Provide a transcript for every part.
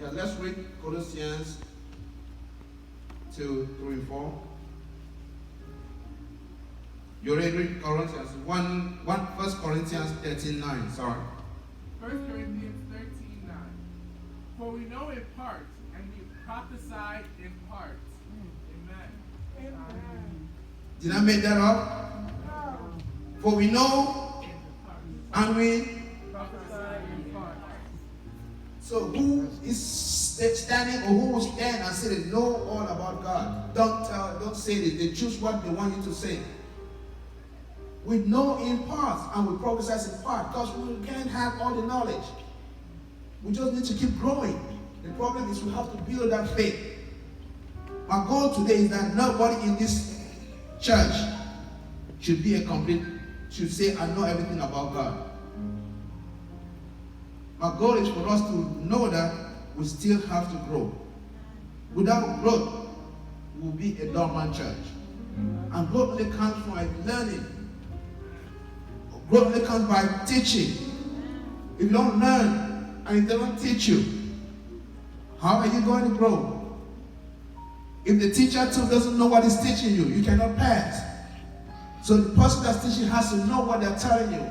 Okay, let's read Colossians 2, 3, and 4. You already read Corinthians 1 Corinthians 13:9. Sorry. 1 Corinthians 13:9. For we know in part, and we prophesy in part. Amen. Amen. Did I make that up? No. For we know and we. Prophesy in part. So who is standing or who will stand and say they know all about God? Don't say this. They choose what they want you to say. We know in part and we prophesy in part because we can't have all the knowledge. We just need to keep growing. The problem is we have to build that faith. My goal today is that nobody in this church should should say, I know everything about God. My goal is for us to know that we still have to grow. Without growth, we will be a dormant church. And growth only comes from learning. Growth only comes by teaching. If you don't learn and if they don't teach you, how are you going to grow? If the teacher too doesn't know what he's teaching you, you cannot pass. So the person that's teaching has to know what they're telling you.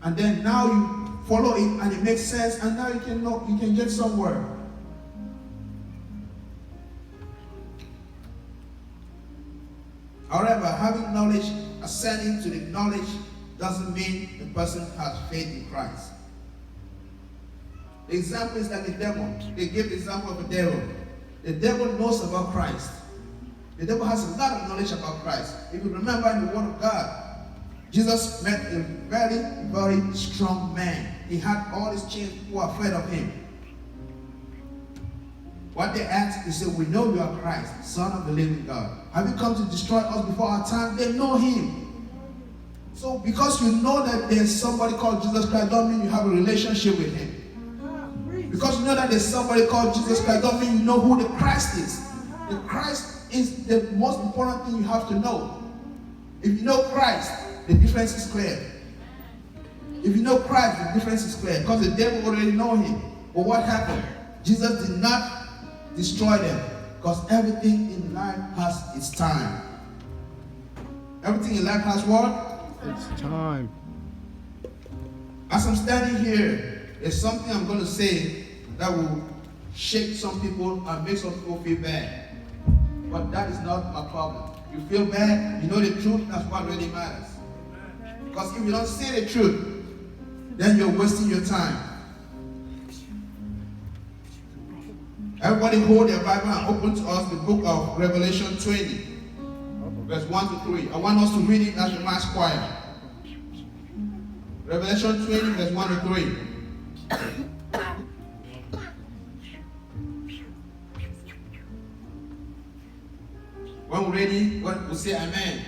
And then now you follow it and it makes sense, and now you can get somewhere. However, having knowledge, ascending to the knowledge, doesn't mean the person has faith in Christ. The example is like the devil. They give the example of the devil. The devil knows about Christ. The devil has a lot of knowledge about Christ. If you remember in the Word of God, Jesus met a very, very strong man. He had all his chains, people were afraid of him. What they asked, he said, we know you are Christ, Son of the living God. Have you come to destroy us before our time? They know him. So because you know that there's somebody called Jesus Christ, don't mean you have a relationship with him. Because you know that there's somebody called Jesus Christ, don't mean you know who the Christ is. The Christ is the most important thing you have to know. If you know Christ, the difference is clear. If you know Christ, the difference is clear. Because the devil already know him. But what happened? Jesus did not destroy them. Because everything in life has its time. Everything in life has what? It's time. As I'm standing here, there's something I'm going to say that will shake some people and make some people feel bad. But that is not my problem. You feel bad, you know the truth, that's what really matters. Because if you don't say the truth, then you're wasting your time. Everybody hold their Bible and open to us the book of Revelation 20, verse 1 to 3. I want us to read it as the mass choir. Revelation 20, verse 1 to 3. When we're ready, we'll say amen.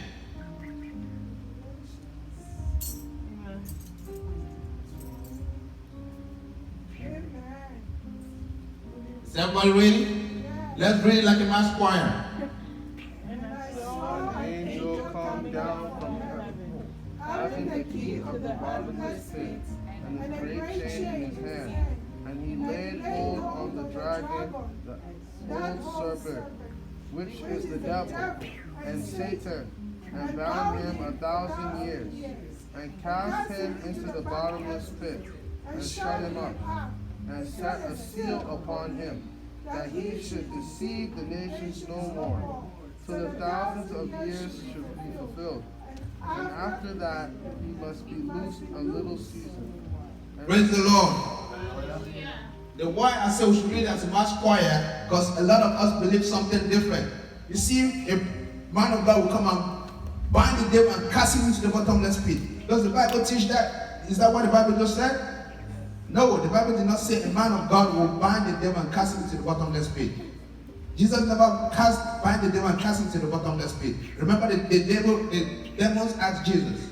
Is everybody ready? Let's read it like a mass choir. An angel come down from heaven, having the key of the bottomless pit, and a great chain in his hand. And he laid hold on the dragon, the old serpent, which is the devil, and Satan, and bound him 1,000 years, and cast him into the bottomless pit, and shut him up, and set a seal upon him, that he should deceive the nations no more, till the thousands of years should be fulfilled. And after that, he must be loosed a little season. Praise the Lord. The why I say we should read as a mass choir, because a lot of us believe something different. You see, a man of God will come and bind the devil and cast him into the bottomless pit. Does the Bible teach that? Is that what the Bible just said? No, the Bible did not say a man of God will bind the devil and cast him into the bottomless pit. Jesus never bind the devil and cast him into the bottomless pit. Remember the demons asked Jesus,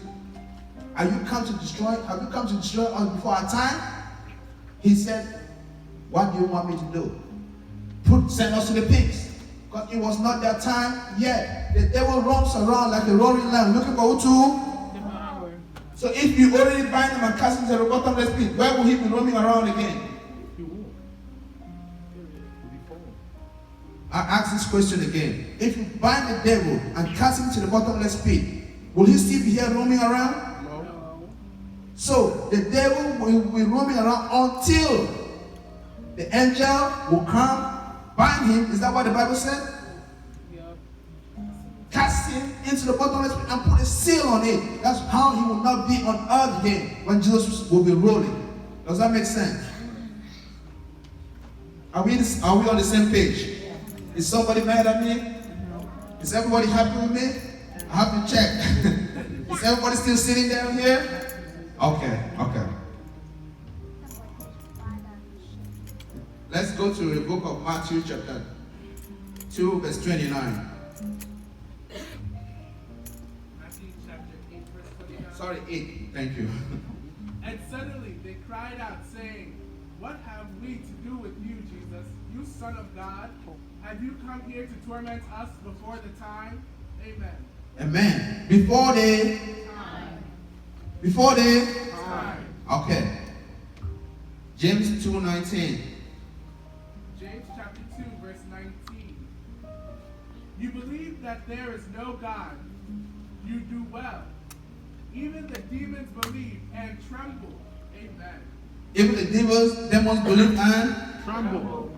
have you come to destroy us before our time? He said, what do you want me to do? Send us to the pigs. Because it was not their time yet. The devil roams around like a roaring lion looking for who to devour. So if you already bind him and cast him to the bottomless pit, where will he be roaming around again? I ask this question again. If you bind the devil and cast him to the bottomless pit, will he still be here roaming around? No. So the devil will be roaming around until the angel will come, bind him. Is that what the Bible said? Cast him into the bottomless pit and put a seal on it. That's how he will not be on earth again when Jesus will be rolling. Does that make sense? Are we on the same page? Is somebody mad at me? Is everybody happy with me? I have to check. Is everybody still sitting down here? Okay. Let's go to the book of Matthew chapter 2 verse 29. Matthew chapter 8, verse 29. Sorry, 8. Thank you. And suddenly they cried out, saying, "What have we to do with you, Jesus, you Son of God? Have you come here to torment us before the time?" Amen. Amen. Before they. Time. Okay. James 2:19. James chapter 2, verse 19. You believe that there is no God. You do well. Even the demons believe and tremble. Amen. Even the demons believe and Tremble.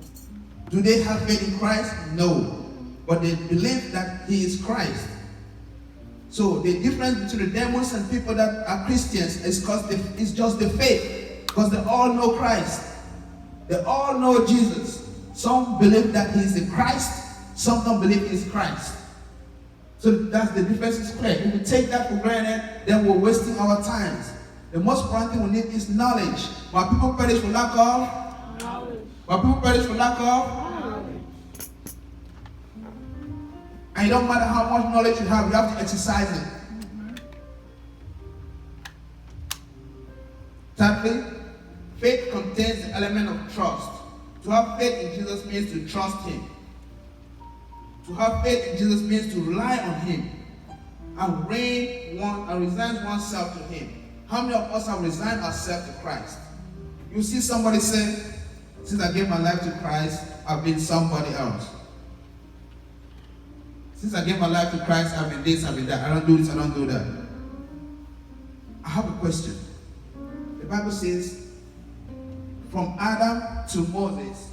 do they have faith in Christ? No. But they believe that He is Christ. So the difference between the demons and people that are Christians is because it's just the faith. Because they all know Christ. They all know Jesus. Some believe that He is the Christ. Some don't believe He is Christ. So that's the difference is clear. If we take that for granted, then we're wasting our times. The most important thing we need is knowledge. My people perish for lack of knowledge. My people perish for lack of knowledge. And it don't matter how much knowledge you have to exercise it. Thirdly, faith contains the element of trust. To have faith in Jesus means to trust Him. To have faith in Jesus means to rely on Him and resign oneself to Him. How many of us have resigned ourselves to Christ? You see somebody say, "Since I gave my life to Christ, I've been somebody else. Since I gave my life to Christ, I've been this, I've been that. I don't do this, I don't do that." I have a question. The Bible says, from Adam to Moses,